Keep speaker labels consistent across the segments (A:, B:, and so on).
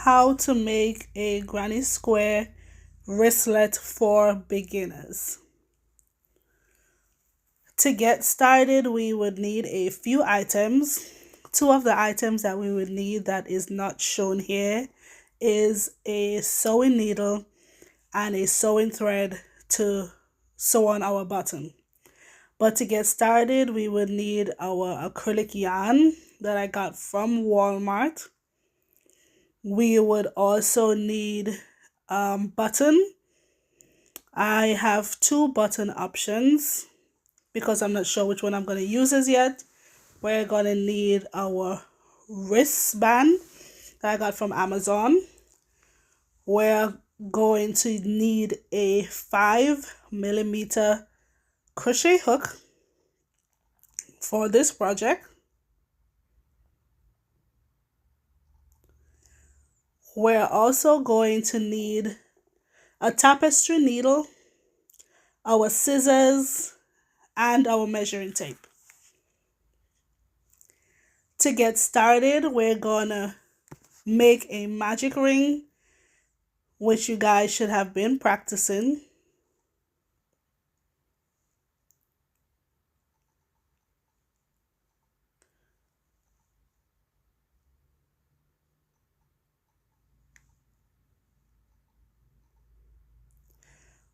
A: how to make a granny square wristlet for beginners. To get started, we would need a few items. Two of the items that we would need that is not shown here is a sewing needle and a sewing thread to sew on our button. But to get started, we would need our acrylic yarn that I got from Walmart. We would also need button. I have two button options because I'm not sure which one I'm going to use as yet. We're going to need our wristband that I got from Amazon. We're going to need a 5mm crochet hook for this project. We're also going to need a tapestry needle, our scissors, and our measuring tape. To get started, we're gonna make a magic ring, which you guys should have been practicing.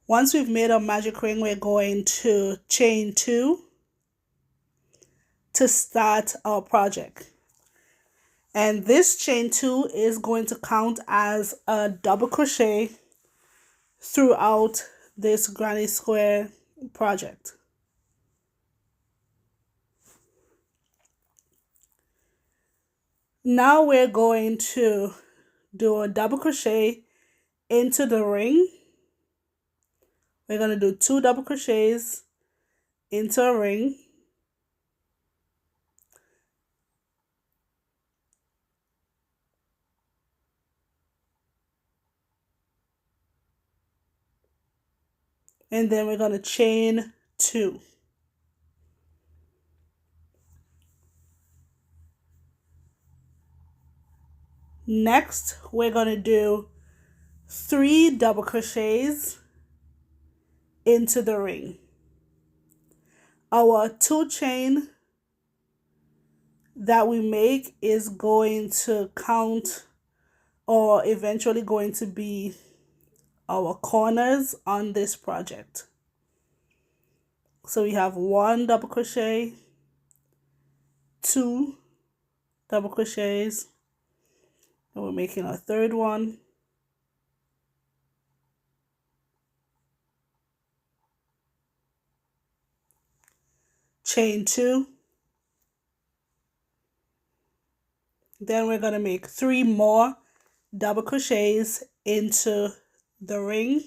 A: Once we've made our magic ring, we're going to chain 2 to start our project. And this chain 2 is going to count as a double crochet throughout this granny square project. Now we're going to do a double crochet into the ring. We're going to do 2 double crochets into a ring. And then we're going to chain 2. Next, we're going to do 3 double crochets into the ring. Our 2 chain that we make is going to count, or eventually going to be, our corners on this project. So we have 1 double crochet, 2 double crochets, and we're making our 3rd one, chain 2. Then we're going to make 3 more double crochets into the ring.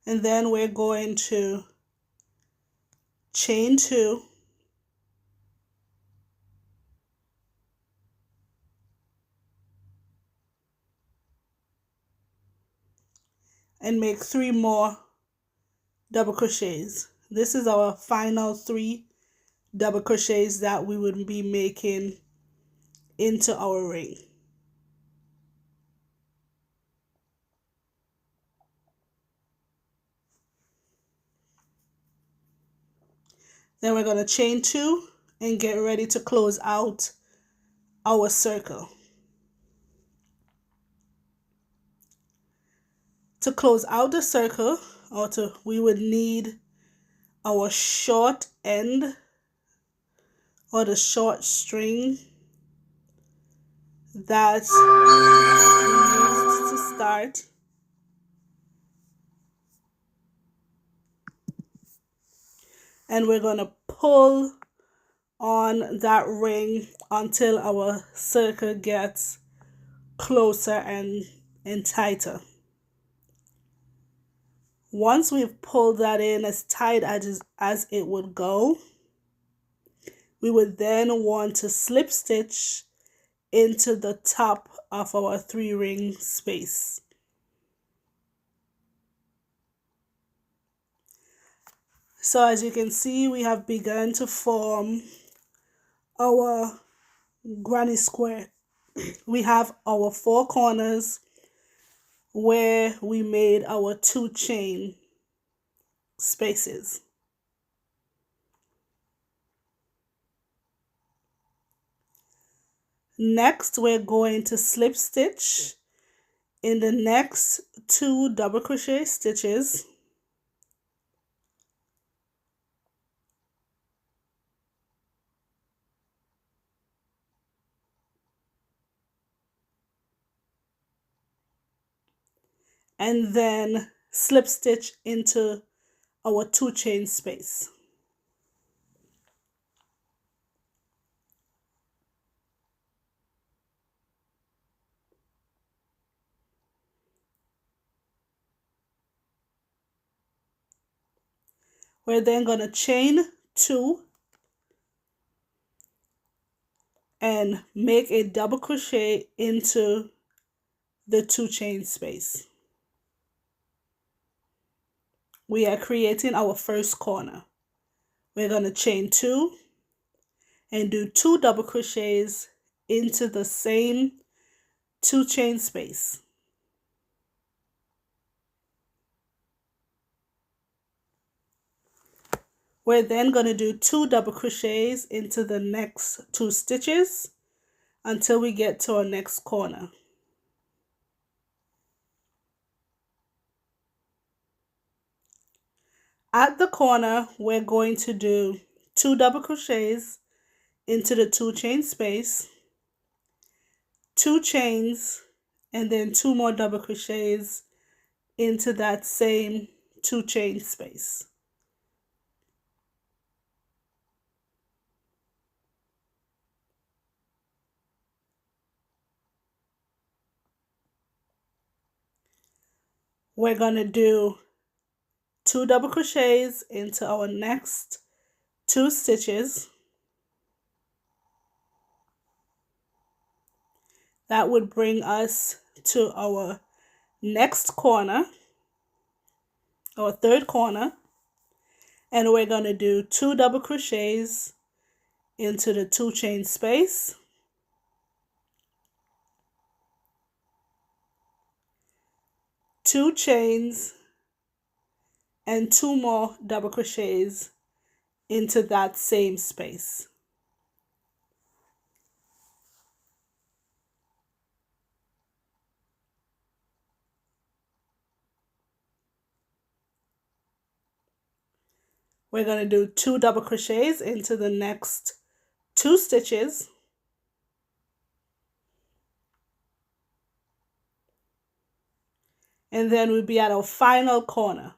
A: And then we're going to chain 2, and make 3 more double crochets. This is our final 3 double crochets that we would be making into our ring. Then we're going to chain 2 and get ready to close out our circle. To close out the circle, we would need our short end, or the short string that we used to start. And we're going to pull on that ring until our circle gets closer and tighter. Once we've pulled that in as tight as it would go, we would then want to slip stitch into the top of our 3-ring space. So as you can see, we have begun to form our granny square. We have our 4 corners where we made our 2 chain spaces. Next, we're going to slip stitch in the next 2 double crochet stitches. And then slip stitch into our 2 chain space. We're then going to chain 2 and make a double crochet into the 2 chain space. We are creating our first corner. We're going to chain 2 and do 2 double crochets into the same 2 chain space. We're then going to do 2 double crochets into the next 2 stitches until we get to our next corner. At the corner, we're going to do 2 double crochets into the 2 chain space, 2 chains, and then 2 more double crochets into that same 2 chain space. We're going to do 2 double crochets into our next 2 stitches. That would bring us to our next corner, our 3rd corner, and we're going to do 2 double crochets into the 2 chain space, 2 chains, and 2 more double crochets into that same space. We're going to do 2 double crochets into the next 2 stitches, and then we'll be at our final corner.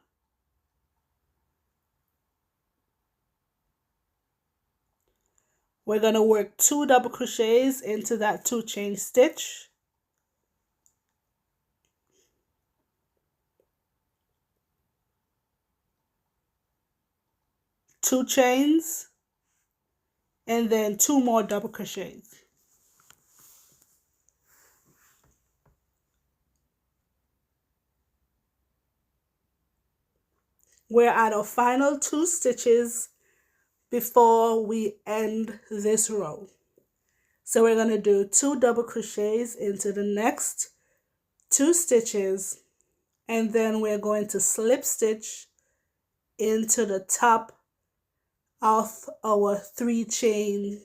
A: We're going to work 2 double crochets into that 2 chain stitch, two chains, and then 2 more double crochets. We're at our final 2 stitches before we end this row. So we're going to do 2 double crochets into the next 2 stitches, and then we're going to slip stitch into the top of our 3 chain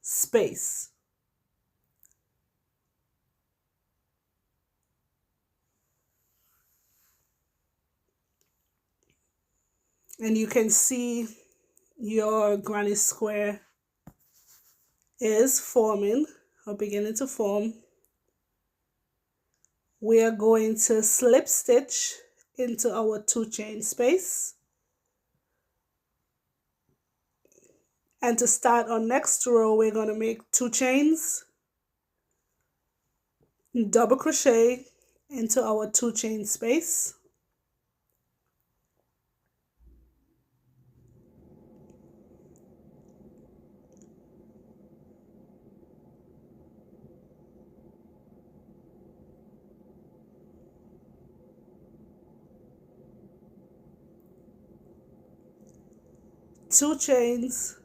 A: space. And you can see your granny square is forming or beginning to form. We are going to slip stitch into our 2 chain space. And to start our next row, we're going to make 2 chains, double crochet into our 2 chain space, 2 chains,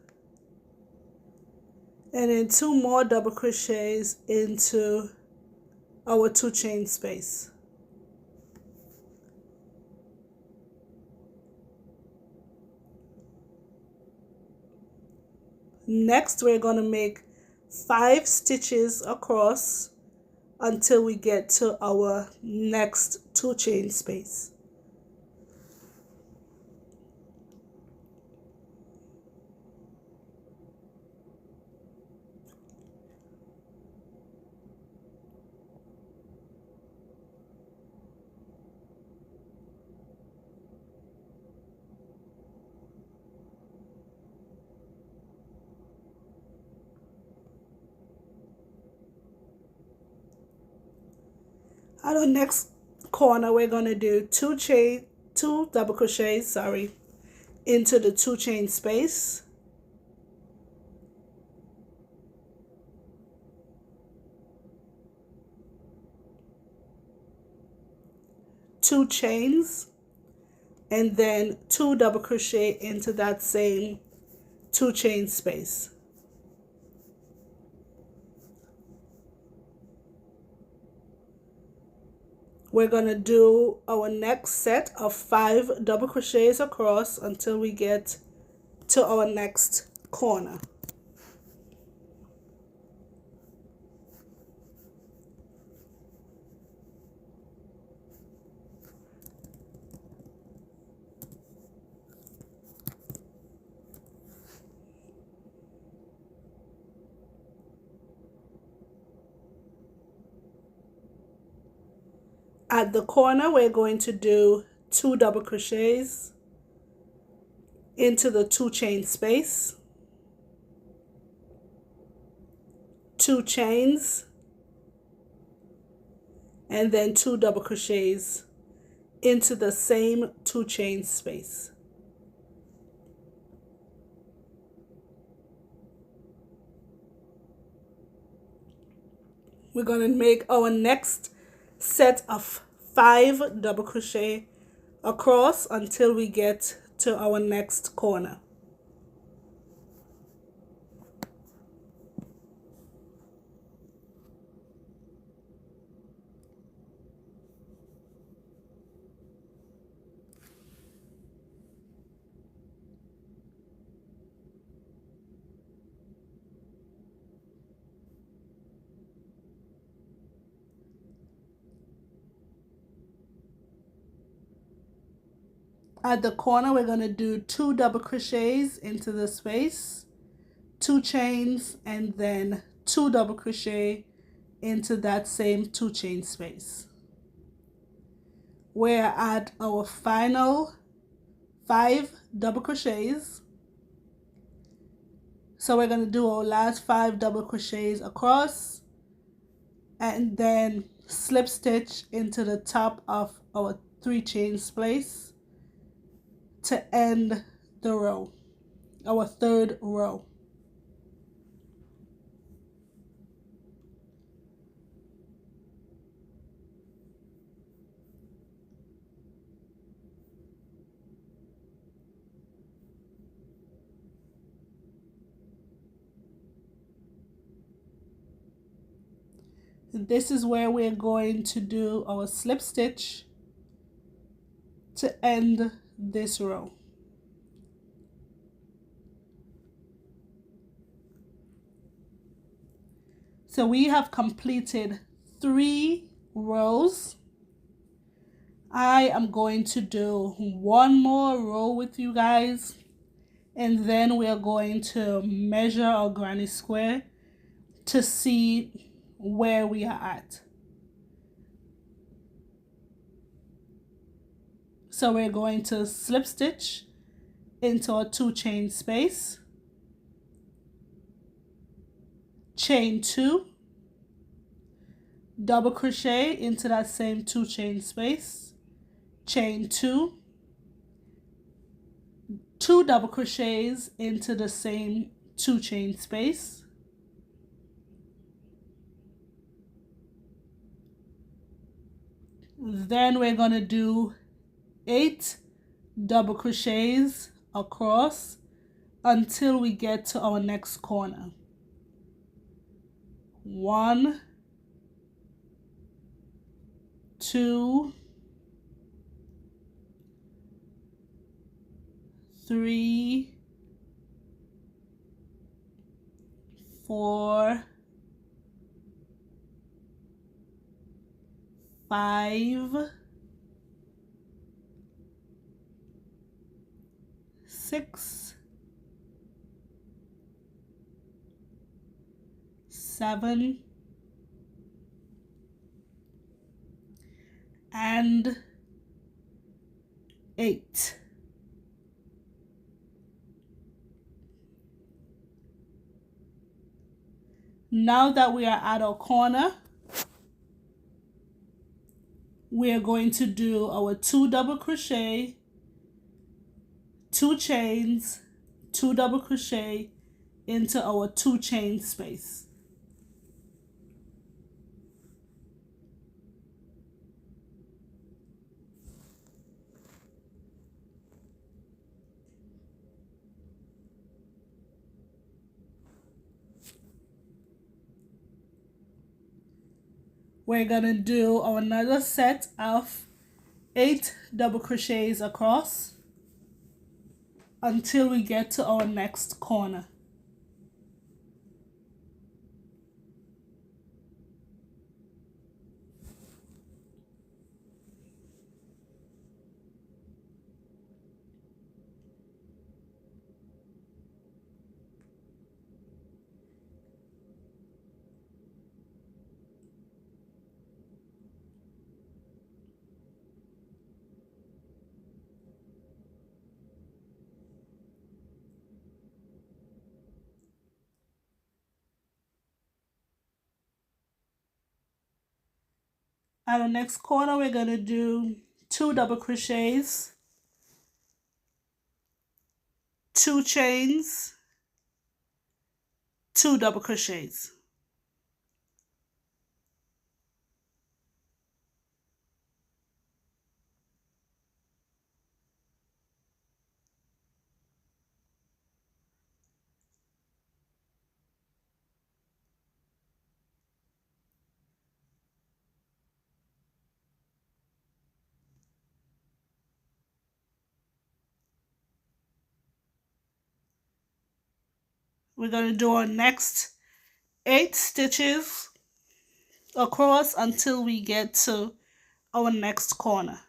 A: and then 2 more double crochets into our 2 chain space. Next, we're going to make 5 stitches across until we get to our next 2 chain space. At the next corner, we're going to do 2 double crochets, into the 2 chain space. Two chains, and then 2 double crochet into that same 2 chain space. We're going to do our next set of 5 double crochets across until we get to our next corner. At the corner, we're going to do 2 double crochets into the 2 chain space, 2 chains, and then 2 double crochets into the same 2 chain space. We're going to make our next set of 5 double crochet across until we get to our next corner. At the corner, we're going to do 2 double crochets into the space, 2 chains, and then 2 double crochet into that same 2 chain space. We're at our final 5 double crochets. So we're going to do our last 5 double crochets across and then slip stitch into the top of our 3 chain space to end the row, our 3rd row. This is where we're going to do our slip stitch to end this row. So we have completed 3 rows. I am going to do 1 more row with you guys, and then we are going to measure our granny square to see where we are at. So we're going to slip stitch into our 2 chain space, chain 2, double crochet into that same 2 chain space, chain 2, 2 double crochets into the same 2 chain space, then we're going to do 8 double crochets across until we get to our next corner. 1, 2, 3, 4, 5, 6, 7, and 8. Now that we are at our corner, we are going to do our 2 double crochet, 2 chains, 2 double crochet into our 2 chain space. We're gonna do another set of 8 double crochets across until we get to our next corner. At the next corner, we're gonna do 2 double crochets, 2 chains, 2 double crochets. We're gonna do our next 8 stitches across until we get to our next corner.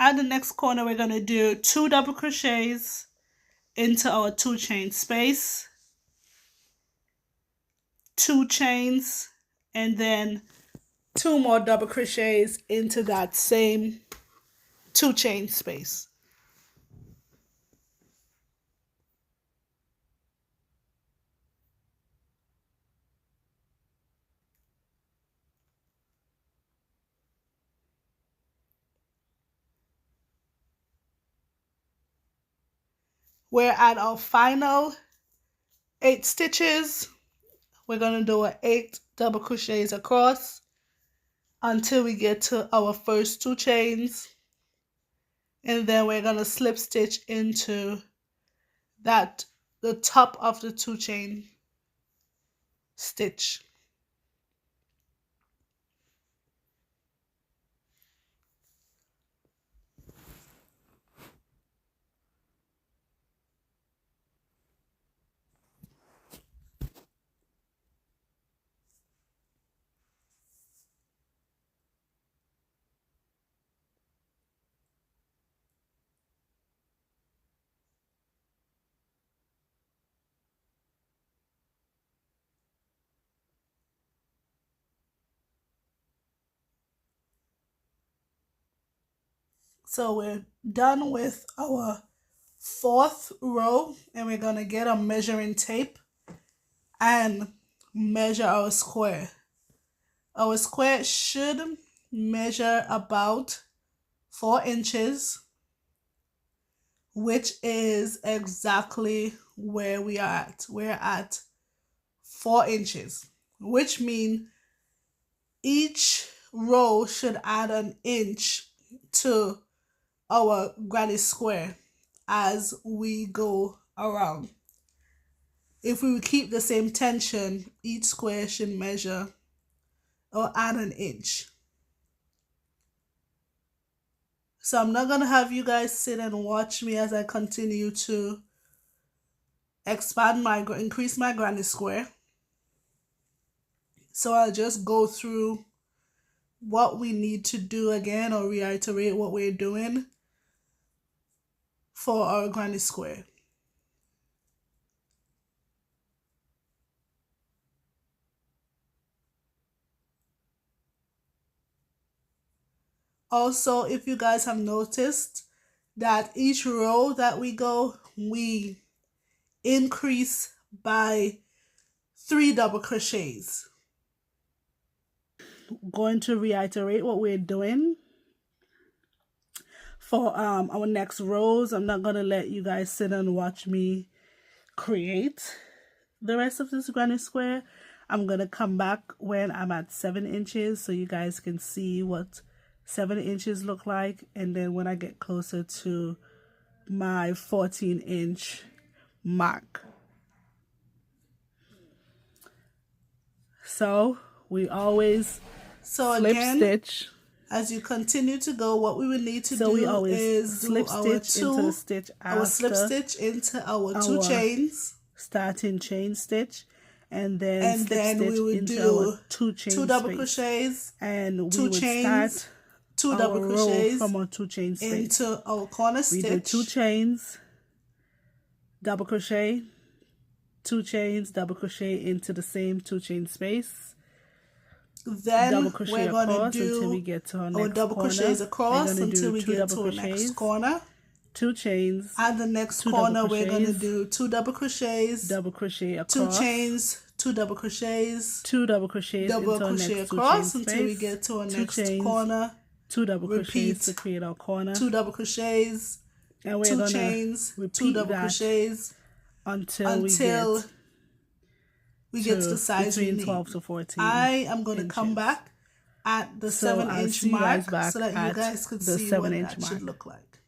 A: At the next corner, we're going to do 2 double crochets into our 2 chain space, 2 chains, and then 2 more double crochets into that same 2 chain space. We're at our final 8 stitches. We're going to do 8 double crochets across until we get to our first 2 chains, and then we're going to slip stitch into the top of the 2 chain stitch. So we're done with our fourth row, and we're gonna get a measuring tape and measure our square. Our square should measure about 4 inches, which is exactly where we are at. We're at 4 inches, which means each row should add an inch to our granny square as we go around. If we keep the same tension, each square should measure or add an inch. So I'm not going to have you guys sit and watch me as I continue to increase my granny square. So I'll just go through what we need to do again, or reiterate what we're doing for our granny square. Also, if you guys have noticed that each row that we go, we increase by 3 double crochets. Going to reiterate what we're doing for our next rows. I'm not going to let you guys sit and watch me create the rest of this granny square. I'm going to come back when I'm at 7 inches so you guys can see what 7 inches look like, and then when I get closer to my 14-inch mark. So we always slip stitch. As you continue to go, what we will need to do is do our slip stitch into our 2 chains, starting chain stitch, and then slip stitch into our 2 chain 2 double crochets, and we would start 2 double crochets from our 2 chain space into our corner stitch. We do 2 chains, double crochet, 2 chains, double crochet into the same 2 chain space. Then double crochet across until we get to our next double crochets across until we get to our next corner. 2 chains. And the next corner we're going to do 2 double crochets, double crochet across, 2 chains, 2 double crochets, 2 double crochets, double crochet across until we get to our next corner. 2 double crochets to create our corner, 2 double crochets, and we're 2 chains, 2 double crochets until we get to the size between 12 to 14. I am going to come back at the 7-inch mark so that you guys could see what that should look like.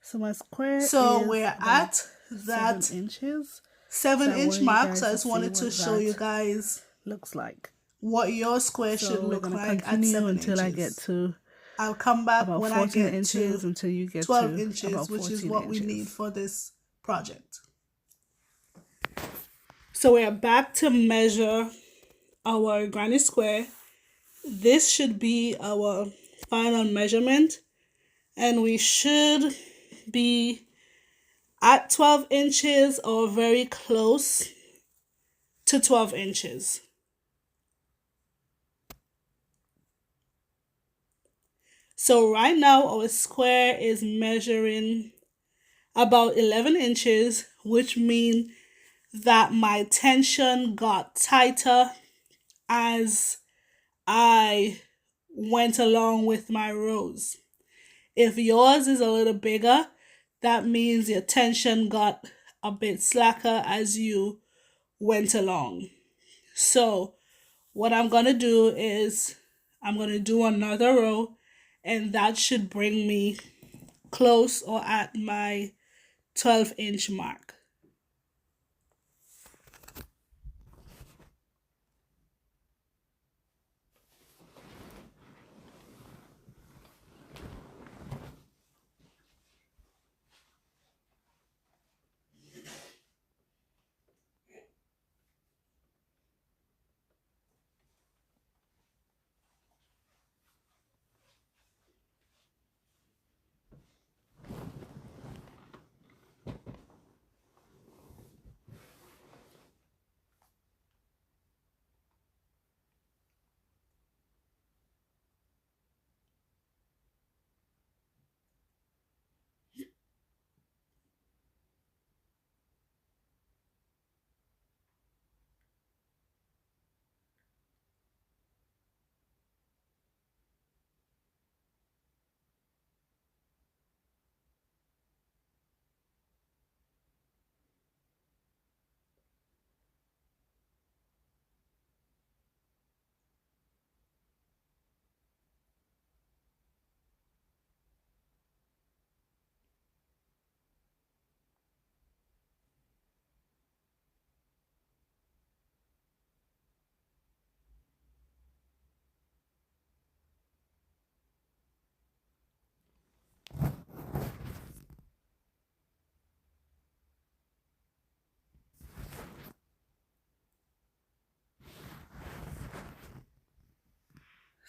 A: So my square so we're at that 7 inches. 7-inch mark. So I just wanted to show you guys looks like what your square should look like at 7
B: until
A: inches.
B: I get to
A: I'll come back when I get
B: inches
A: to
B: until you get
A: 12
B: to
A: inches, which is what we need for this project. So we're back to measure our granny square. This should be our final measurement, and we should be at 12 inches or very close to 12 inches. So right now our square is measuring about 11 inches, which means that my tension got tighter as I went along with my rows. If yours is a little bigger, that means your tension got a bit slacker as you went along. So what I'm going to do is I'm going to do another row, and that should bring me close or at my 12-inch mark.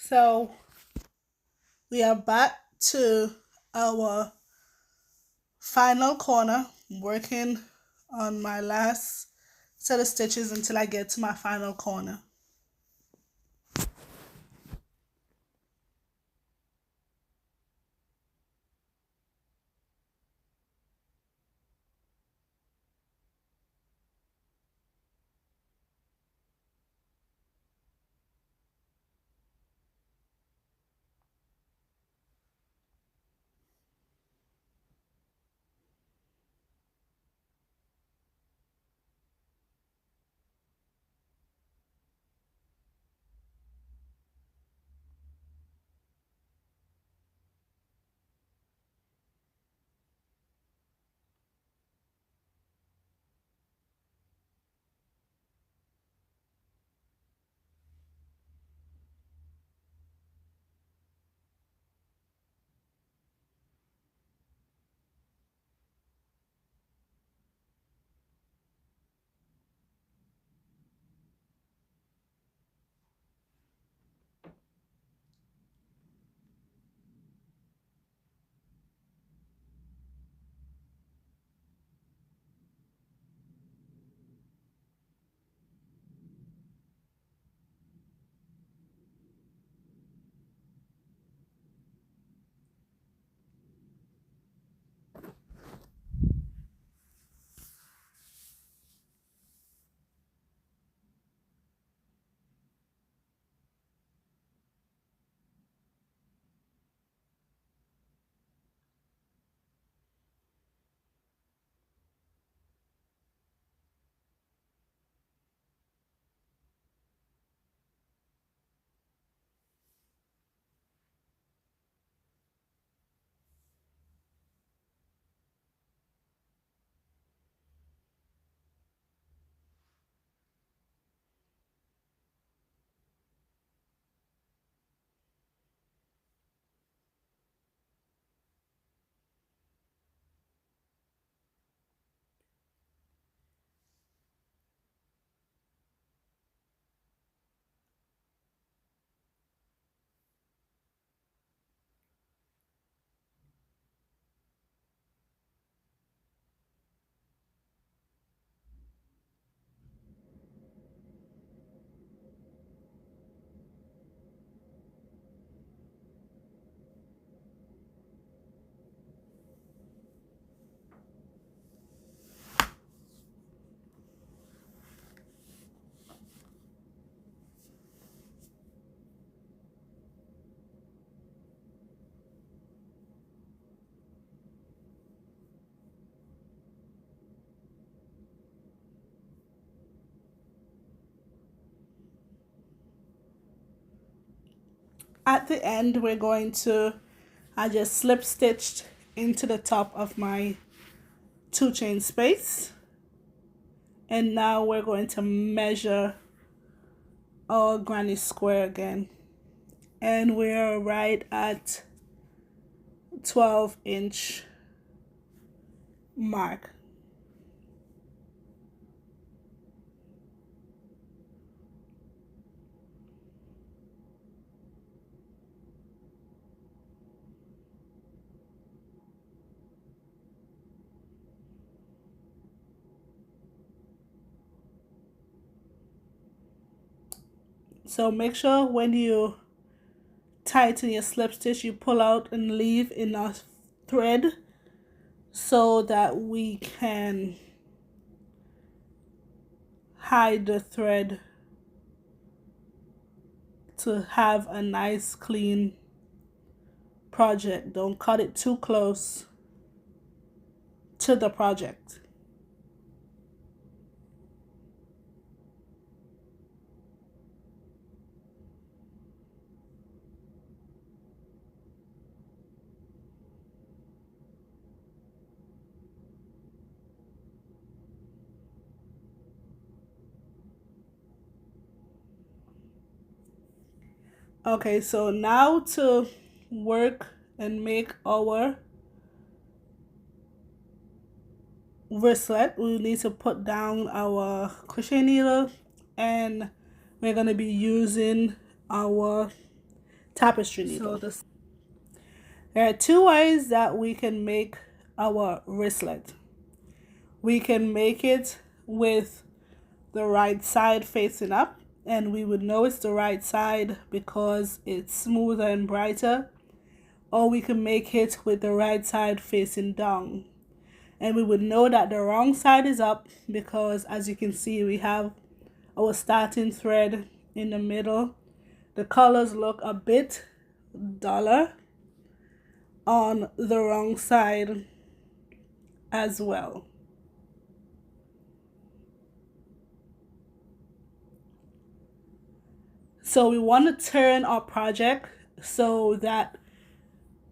A: So we are back to our final corner, working on my last set of stitches until I get to my final corner. At the end, I just slip stitched into the top of my 2 chain space. And now we're going to measure our granny square again. And we're right at 12-inch mark. So make sure when you tighten your slip stitch, you pull out and leave enough thread so that we can hide the thread to have a nice clean project. Don't cut it too close to the project. Okay, so now to work and make our wristlet, we need to put down our crochet needle, and we're going to be using our tapestry needle. There are two ways that we can make our wristlet. We can make it with the right side facing up, and we would know it's the right side because it's smoother and brighter, or we can make it with the right side facing down, and we would know that the wrong side is up because, as you can see, we have our starting thread in the middle. The colors look a bit duller on the wrong side as well. So we want to turn our project so that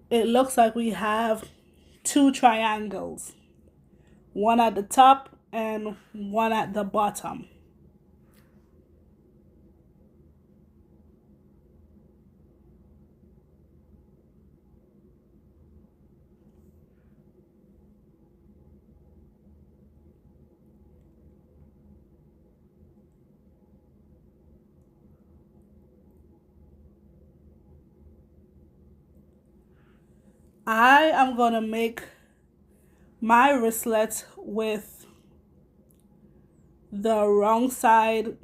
A: it looks like we have two triangles, one at the top and one at the bottom. I am going to make my wristlet with the wrong side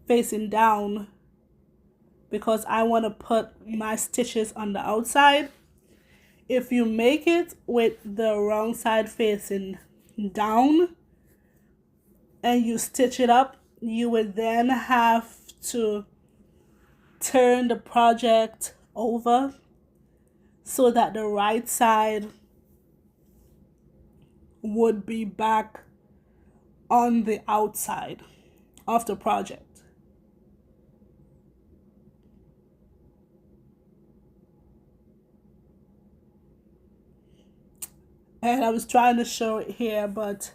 A: facing down because I want to put my stitches on the outside. If you make it with the wrong side facing down and you stitch it up, you would then have to turn the project over so that the right side would be back on the outside of the project. And I was trying to show it here, but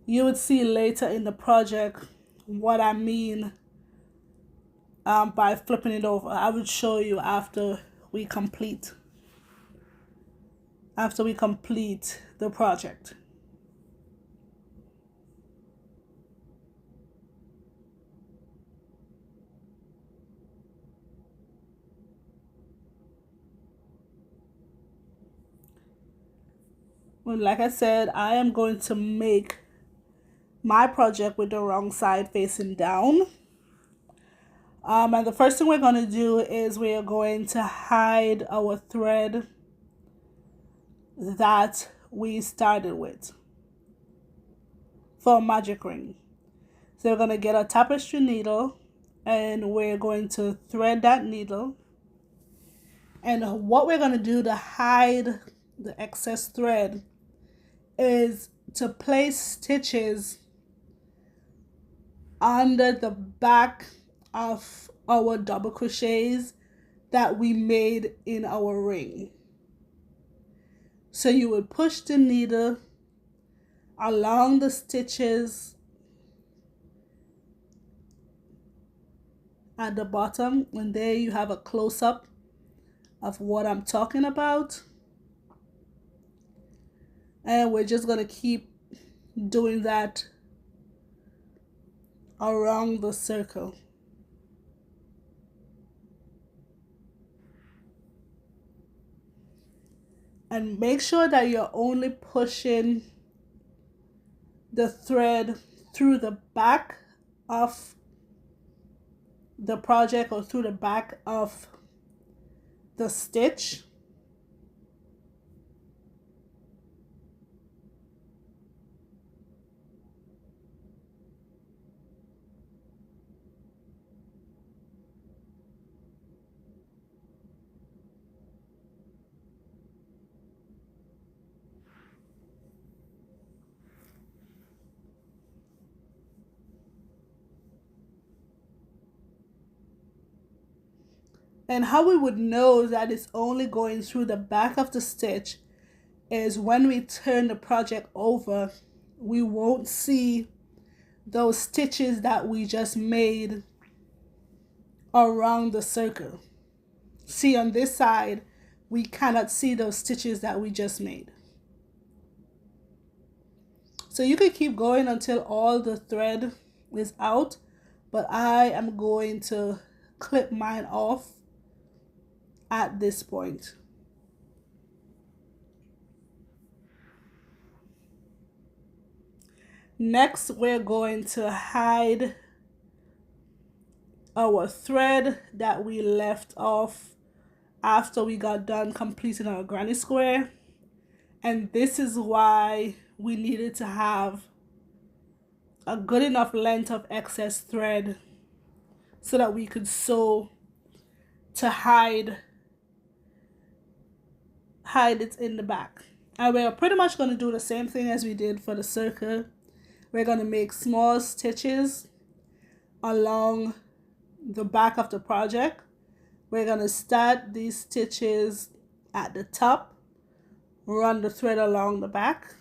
A: you would see later in the project what I mean by flipping it over. I would show you after we complete the project. Well, like I said, I am going to make my project with the wrong side facing down. And the first thing we're going to do is we are going to hide our thread that we started with for a magic ring. So we're going to get a tapestry needle and we're going to thread that needle. And what we're going to do to hide the excess thread is to place stitches under the back of our double crochets that we made in our ring. So you would push the needle along the stitches at the bottom, and there you have a close-up of what I'm talking about. And we're just going to keep doing that around the circle. And make sure that you're only pushing the thread through the back of the project or through the back of the stitch. And how we would know that it's only going through the back of the stitch is when we turn the project over, we won't see those stitches that we just made around the circle. See, on this side, we cannot see those stitches that we just made. So you could keep going until all the thread is out, but I am going to clip mine off at this point. Next, we're going to hide our thread that we left off after we got done completing our granny square. And this is why we needed to have a good enough length of excess thread so that we could sew to hide it in the back. And we're pretty much going to do the same thing as we did for the circle. We're going to make small stitches along the back of the project. We're going to start these stitches at the top, run the thread along the back,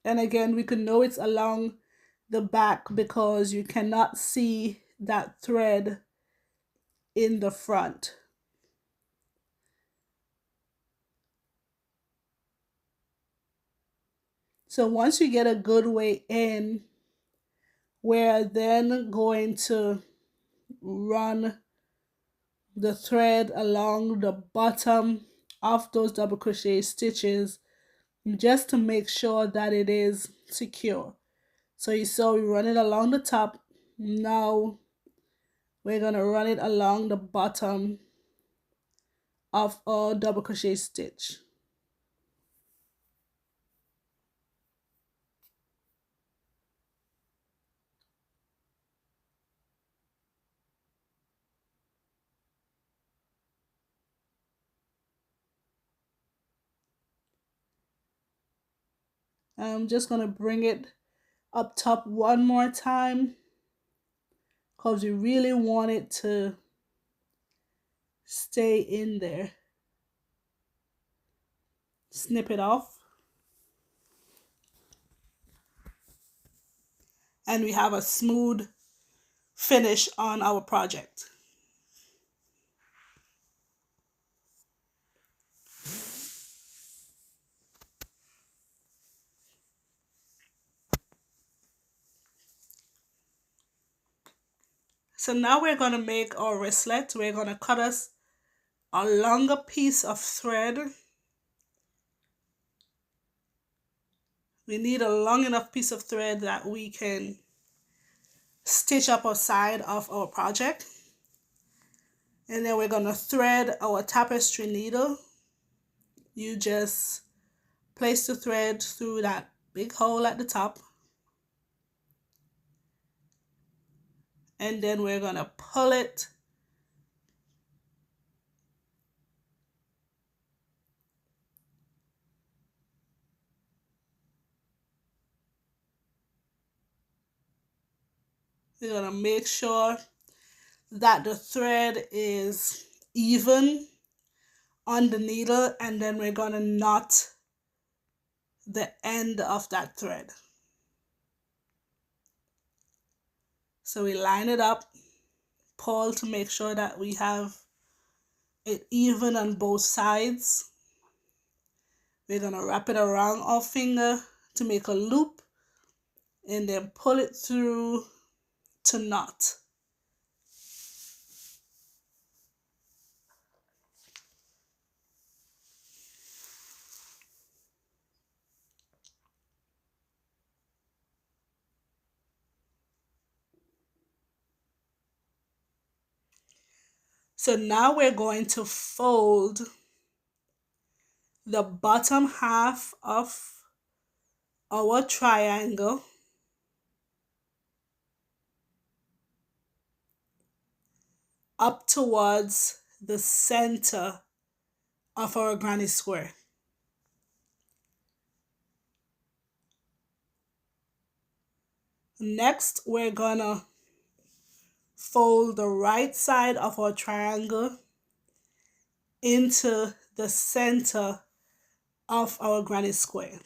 A: and again we can know it's along the back because you cannot see that thread in the front. So once you get a good way in, we're then going to run the thread along the bottom of those double crochet stitches just to make sure that it is secure. So you saw we run it along the top. Now we're going to run it along the bottom of our double crochet stitch. I'm just going to bring it up top one more time because we really want it to stay in there. Snip it off. And we have a smooth finish on our project. So now we're going to make our wristlet. We're going to cut us a longer piece of thread. We need a long enough piece of thread that we can stitch up our side of our project. And then we're going to thread our tapestry needle. You just place the thread through that big hole at the top. And then we're going to pull it we're going to make sure that the thread is even on the needle, and then we're going to knot the end of that thread. So we line it up, pull to make sure that we have it even on both sides. We're going to wrap it around our finger to make a loop and then pull it through to knot. So now we're going to fold the bottom half of our triangle up towards the center of our granny square. Next, we're gonna fold the right side of our triangle into the center of our granny square.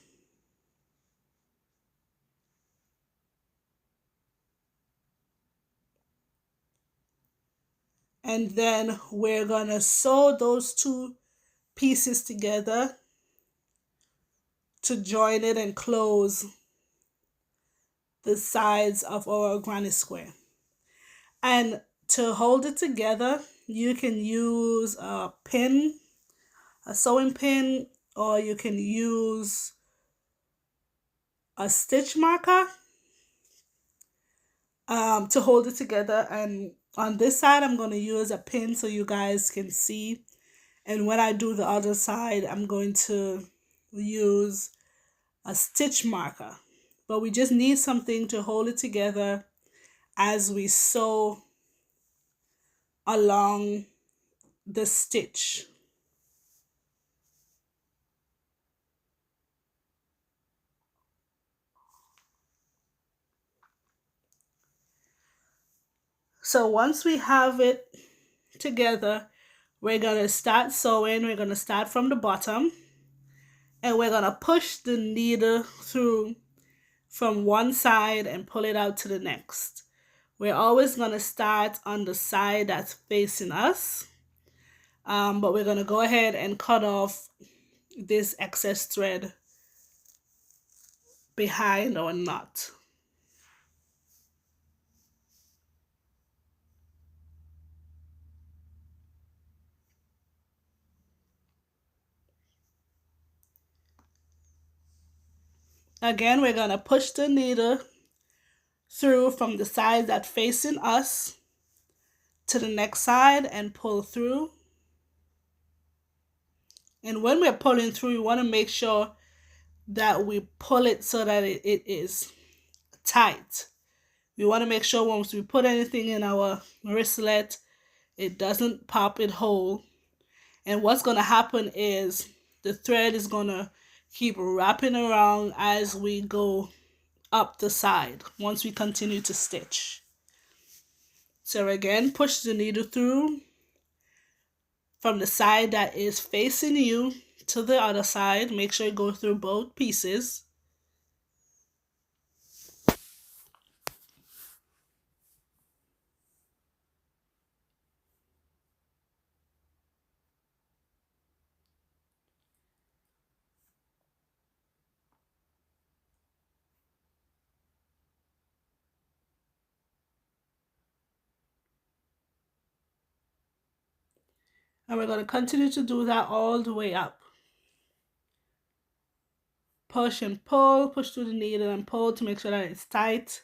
A: And then we're gonna sew those two pieces together to join it and close the sides of our granny square. And to hold it together, you can use a pin, a sewing pin, or you can use a stitch marker to hold it together. And on this side, I'm going to use a pin so you guys can see. And when I do the other side, I'm going to use a stitch marker. But we just need something to hold it together as we sew along the stitch. So once we have it together, we're going to start sewing. We're going to start from the bottom and we're going to push the needle through from one side and pull it out to the next. We're always going to start on the side that's facing us, but we're going to go ahead and cut off this excess thread behind our knot. Again, we're going to push the needle through from the side that's facing us to the next side and pull through. And when we're pulling through, we want to make sure that we pull it so that it is tight. We want to make sure once we put anything in our wristlet, it doesn't pop it whole. And what's going to happen is the thread is going to keep wrapping around as we go up the side once we continue to stitch. So again, push the needle through from the side that is facing you to the other side. Make sure you go through both pieces. And we're going to continue to do that all the way up. Push and pull, push through the needle and pull to make sure that it's tight.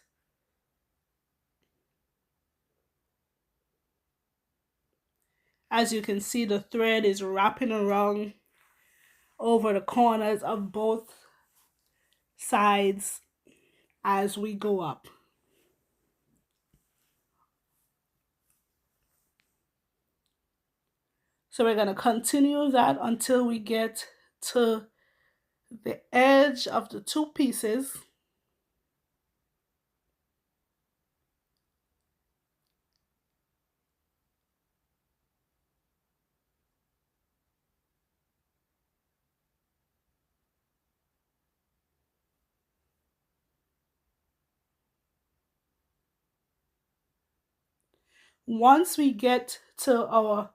A: As you can see, the thread is wrapping around over the corners of both sides as we go up. So we're going to continue that until we get to the edge of the two pieces. Once we get to our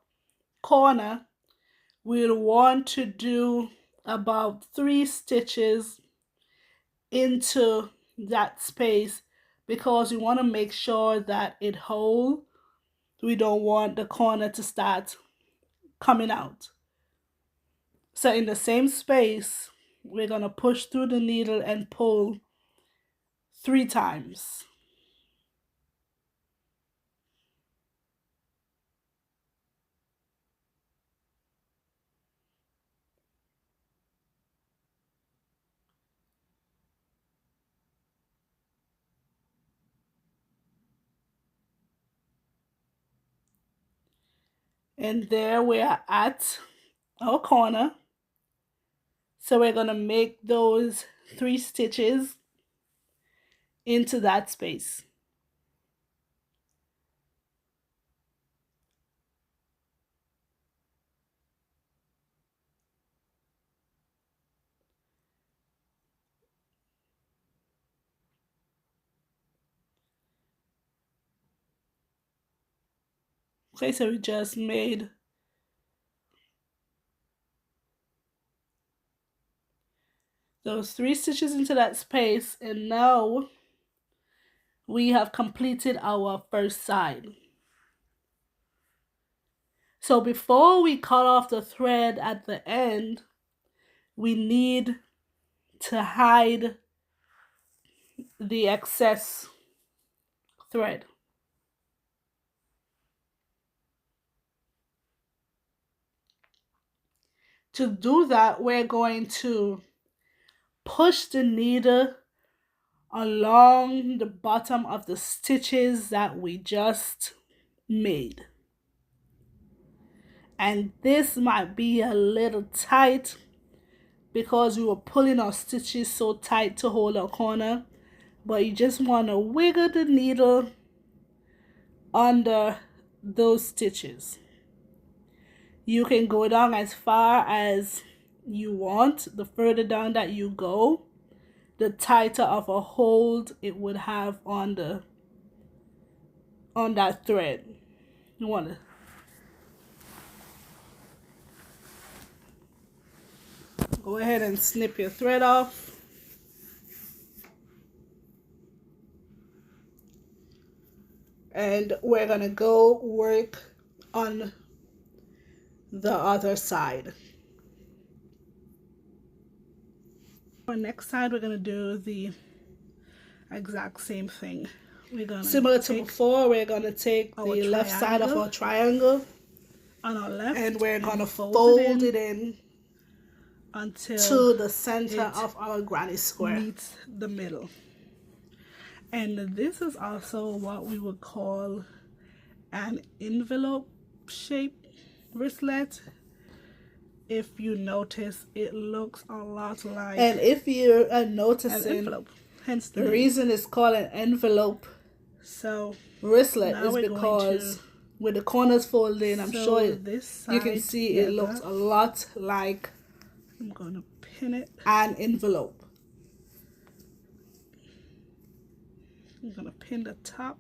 A: corner, we'll want to do about 3 stitches into that space because we want to make sure that it holds. We don't want the corner to start coming out. So in the same space, we're going to push through the needle and pull 3 times. And there we are at our corner. So we're going to make those 3 stitches into that space. Okay, so we just made those 3 stitches into that space, and now we have completed our first side. So before we cut off the thread at the end, we need to hide the excess thread. To do that, we're going to push the needle along the bottom of the stitches that we just made. And this might be a little tight because we were pulling our stitches so tight to hold our corner, but you just want to wiggle the needle under those stitches. You can go down as far as you want. The further down that you go, the tighter of a hold it would have on that thread. You want to go ahead and snip your thread off. And we're going to go work on the other side. For next side, we're going to do the exact same thing. We're going to similar to before, we're going to take the left side of our triangle on our left, and we're going to fold it in until the center of our granny square meets the middle. And this is also what we would call an envelope shape wristlet. If you notice, it looks a lot like, and if you're noticing, an envelope. Hence the reason it's called an envelope wristlet is because with the corners folded in, I'm sure you can see it looks a lot like, I'm going to pin it, an envelope. I'm going to pin the top.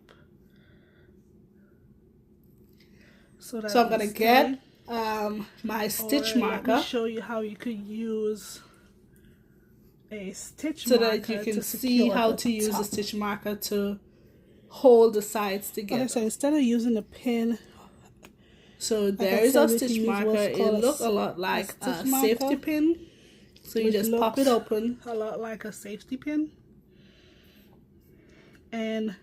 A: So I'm going to get my stitch marker. Let me show you how you could use a stitch marker so that you can see how to use a stitch marker to hold the sides together. Okay, so instead of using a pin, so there is a stitch marker. It looks a lot like a safety pin. So you just pop it open, a lot like a safety pin, and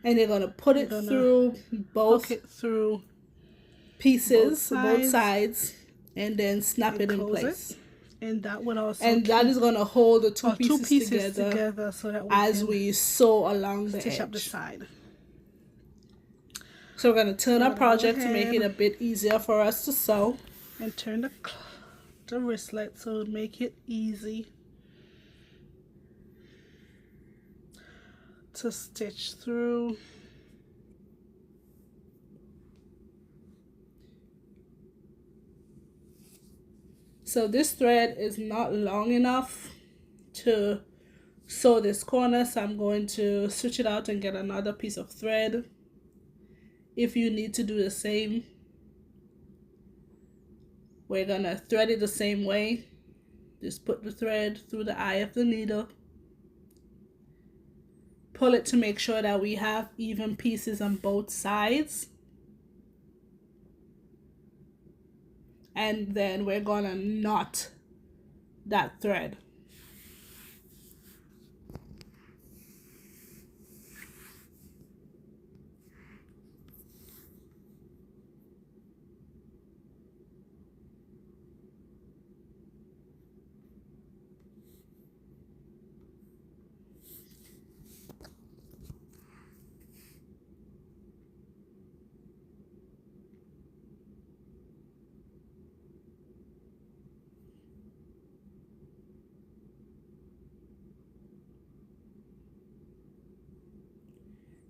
A: you're gonna put it through both pieces, both sides, and then snap it in place. And that would also is gonna hold the two pieces together so that as we sew along the edge. Up the side. So we're gonna turn our project to make it a bit easier for us to sew, and turn the wristlet so make it easy to stitch through. So this thread is not long enough to sew this corner, so I'm going to switch it out and get another piece of thread. If you need to do the same, we're gonna thread it the same way. Just put the thread through the eye of the needle, pull it to make sure that we have even pieces on both sides, and then we're gonna knot that thread.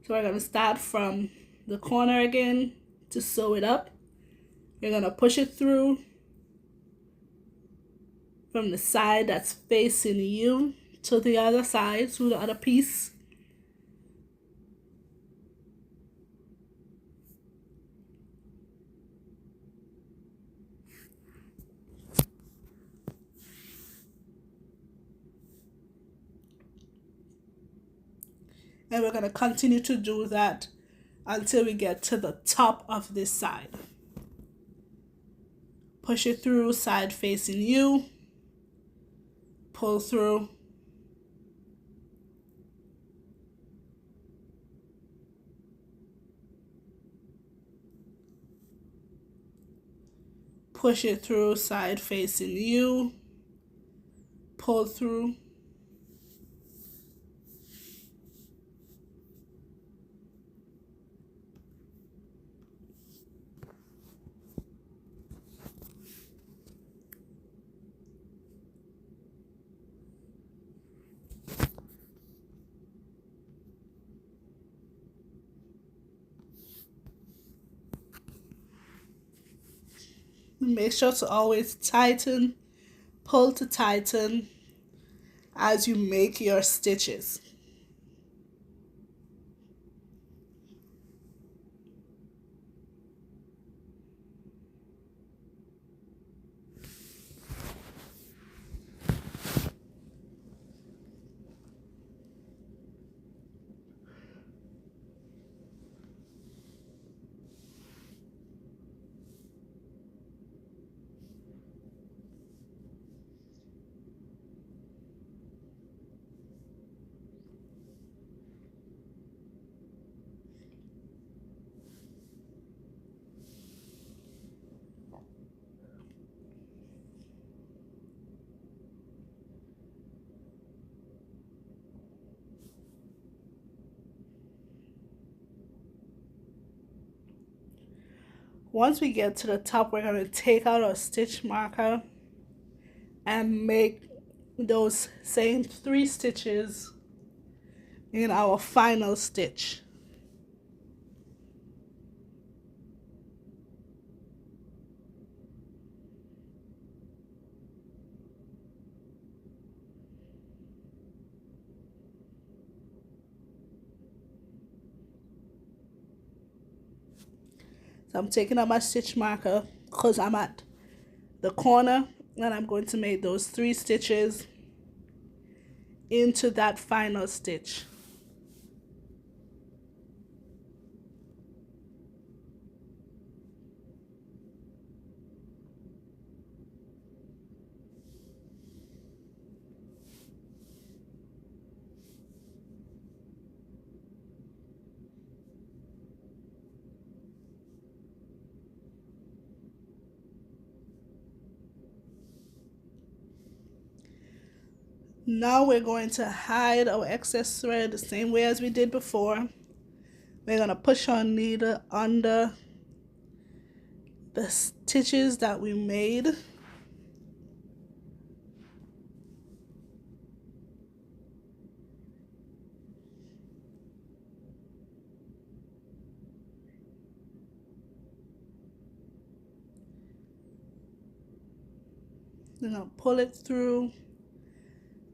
A: So we're going to start from the corner again to sew it up. We're going to push it through from the side that's facing you to the other side, to the other piece. And we're going to continue to do that until we get to the top of this side. Push it through, side facing you, pull through, push it through, side facing you, pull through, make sure to always tighten, pull to tighten as you make your stitches. Once we get to the top, we're going to take out our stitch marker and make those same 3 stitches in our final stitch. So I'm taking out my stitch marker because I'm at the corner, and I'm going to make those 3 stitches into that final stitch. Now we're going to hide our excess thread the same way as we did before. We're going to push our needle under the stitches that we made. We're going to pull it through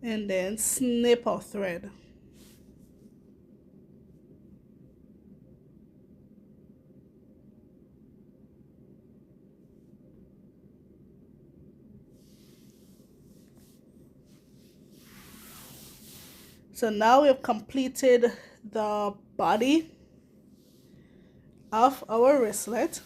A: and then snip our thread. So now we've completed the body of our wristlet.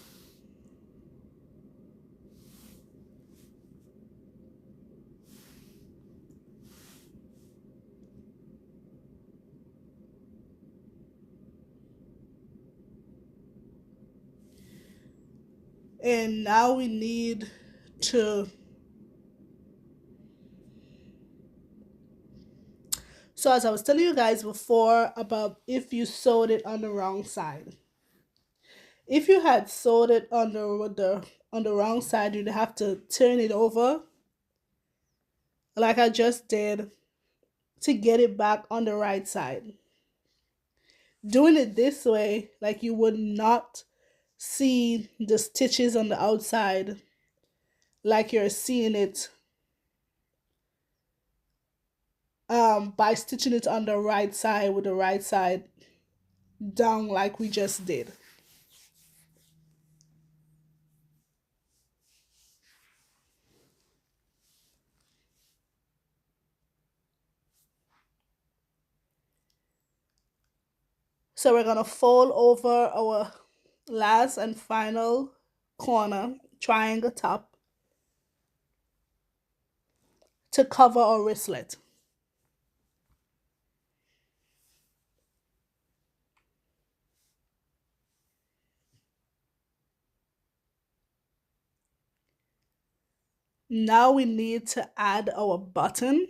A: And now we need to, so as I was telling you guys before about if you sewed it on the wrong side. If you had sewed it on the wrong side, you'd have to turn it over like I just did to get it back on the right side. Doing it this way, like, you would not see the stitches on the outside like you're seeing it by stitching it on the right side with the right side down like we just did. So we're going to fold over our last and final corner triangle top to cover our wristlet. Now we need to add our button.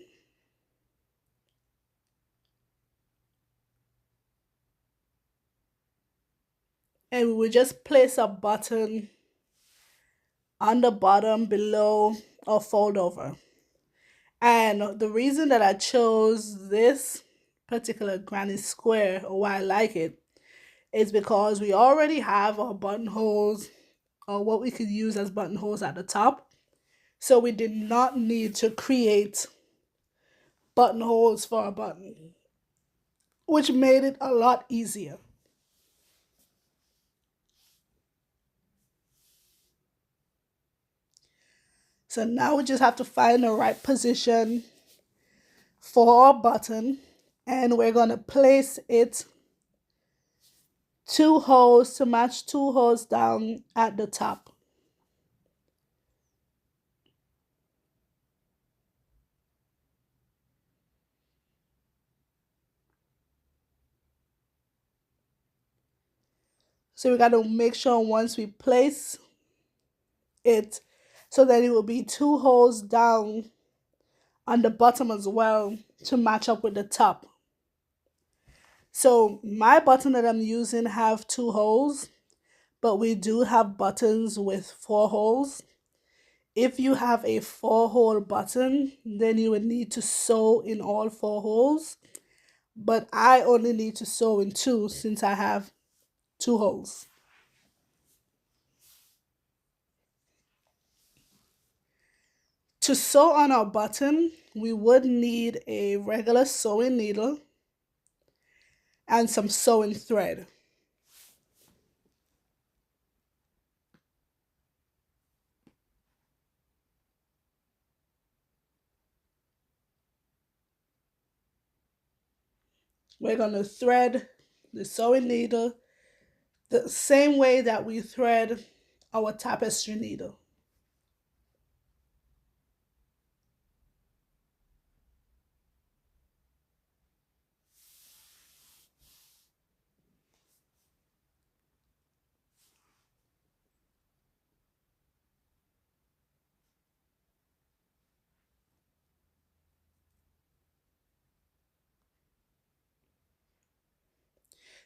A: And we will just place a button on the bottom below or fold over. And the reason that I chose this particular granny square, or why I like it, is because we already have our buttonholes, or what we could use as buttonholes at the top. So we did not need to create buttonholes for a button, which made it a lot easier. So now we just have to find the right position for our button, and we're going to place it two holes to match two holes down at the top. So we got to make sure once we place it, so that it will be two holes down on the bottom as well to match up with the top. So my button that I'm using have two holes, but we do have buttons with four holes. If you have a 4-hole button, then you would need to sew in all four holes. But I only need to sew in two since I have two holes. To sew on our button, we would need a regular sewing needle and some sewing thread. We're going to thread the sewing needle the same way that we thread our tapestry needle.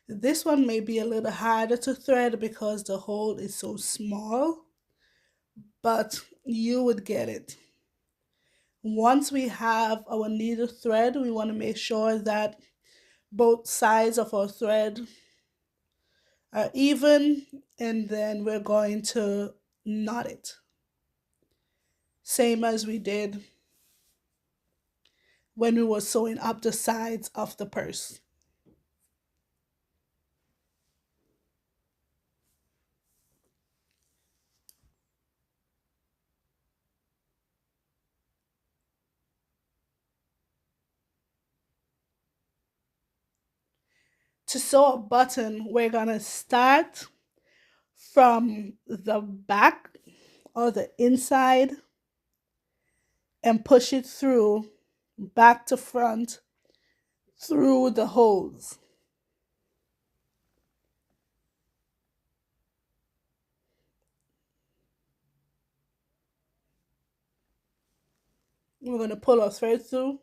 A: This one may be a little harder to thread because the hole is so small, but you would get it. Once we have our needle thread, we want to make sure that both sides of our thread are even, and then we're going to knot it. Same as we did when we were sewing up the sides of the purse. To sew a button, we're gonna start from the back or the inside and push it through back to front through the holes. We're going to pull our thread through.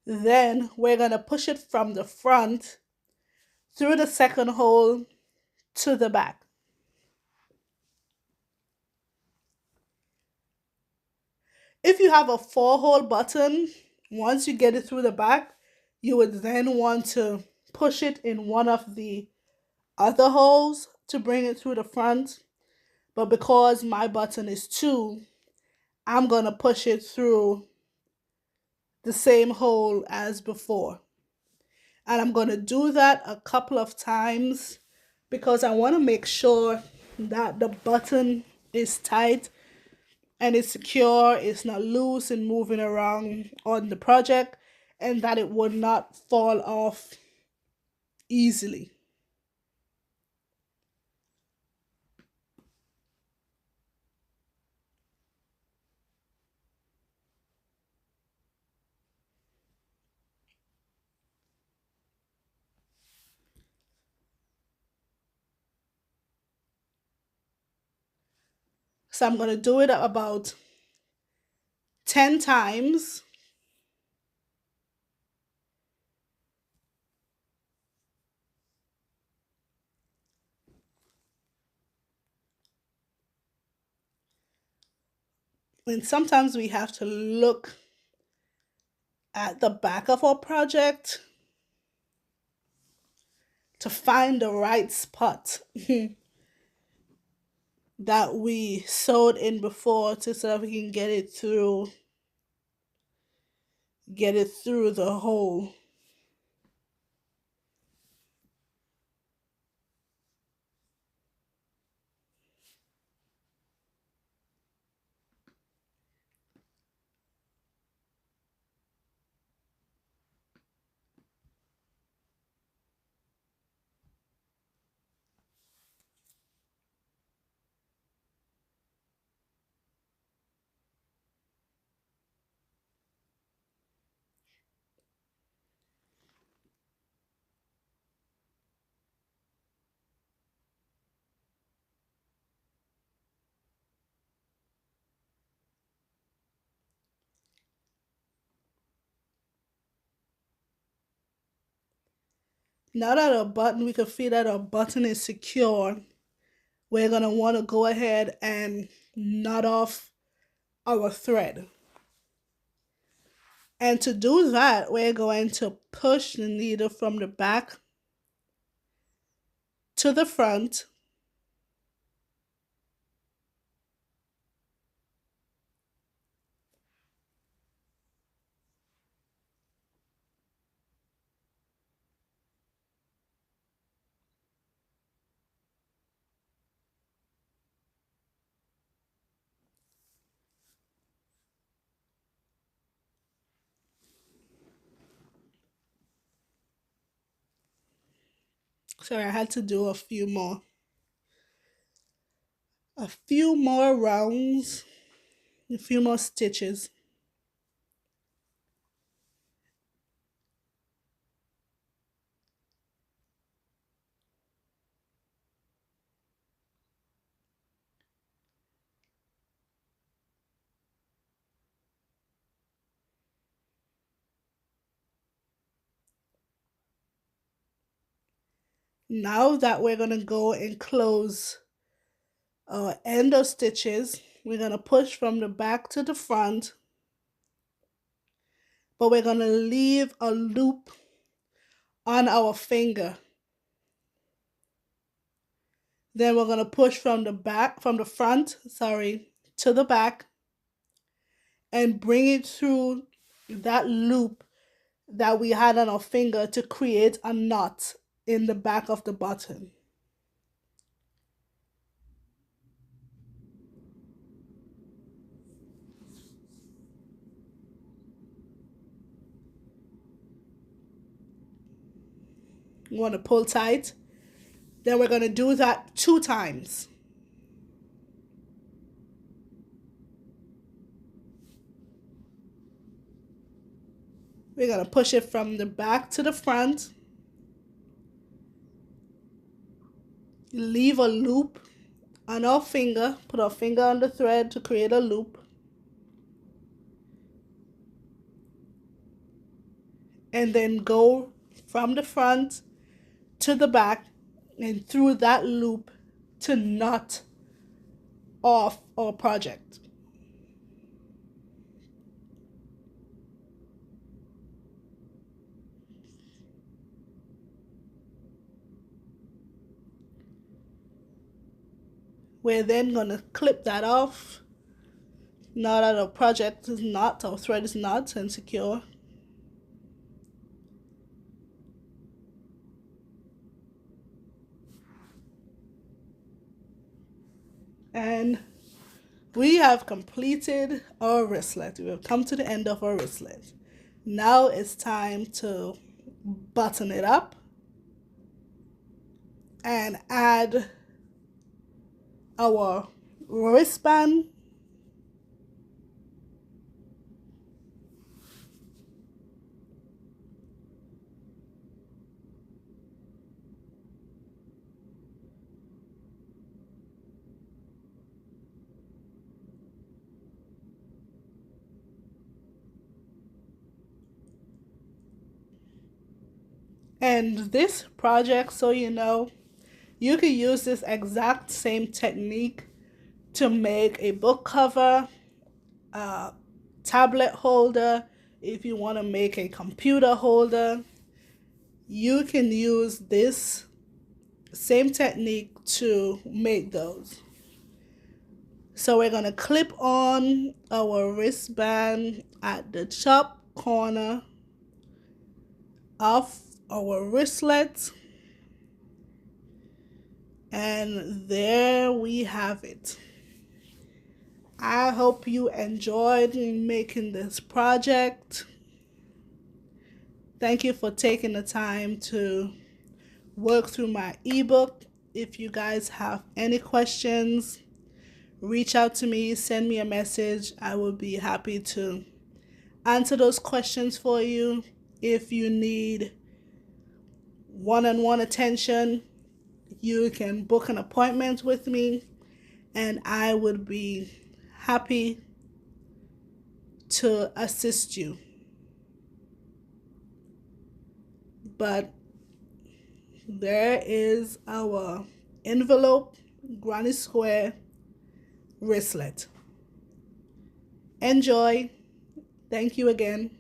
A: Then we're going to push it from the front through the second hole to the back. If you have a 4-hole button, once you get it through the back, you would then want to push it in one of the other holes to bring it through the front. But because my button is 2, I'm going to push it through the same hole as before. And I'm going to do that a couple of times because I want to make sure that the button is tight and it's secure, it's not loose and moving around on the project, and that it would not fall off easily. So I'm going to do it about 10 times. And sometimes we have to look at the back of our project to find the right spot that we sewed in before, to so that we can get it through the hole. Now that we can feel that our button is secure, we're gonna want to go ahead and knot off our thread. And to do that, we're going to push the needle from the back to the front. Sorry, I had to do a few more rounds, a few more stitches. Now that we're gonna go and close our end of stitches, we're gonna push from the back to the front, but we're gonna leave a loop on our finger. Then we're gonna push from the front, to the back, and bring it through that loop that we had on our finger to create a knot in the back of the button. You want to pull tight. Then we're going to do that 2 times. We're going to push it from the back to the front. Leave a loop on our finger. Put our finger on the thread to create a loop. And then go from the front to the back and through that loop to knot off our project. We're then going to clip that off. Now that our project is not, our thread is not and secure. And we have completed our wristlet. We have come to the end of our wristlet. Now it's time to button it up. and add our wristband. And this project, so you know, you can use this exact same technique to make a book cover, a tablet holder. If you want to make a computer holder, you can use this same technique to make those. So we're going to clip on our wristband at the top corner of our wristlet. And there we have it. I hope you enjoyed making this project. Thank you for taking the time to work through my ebook. If you guys have any questions, reach out to me, send me a message. I will be happy to answer those questions for you. If you need one-on-one attention, you can book an appointment with me, and I would be happy to assist you. But there is our envelope granny square wristlet. Enjoy. Thank you again.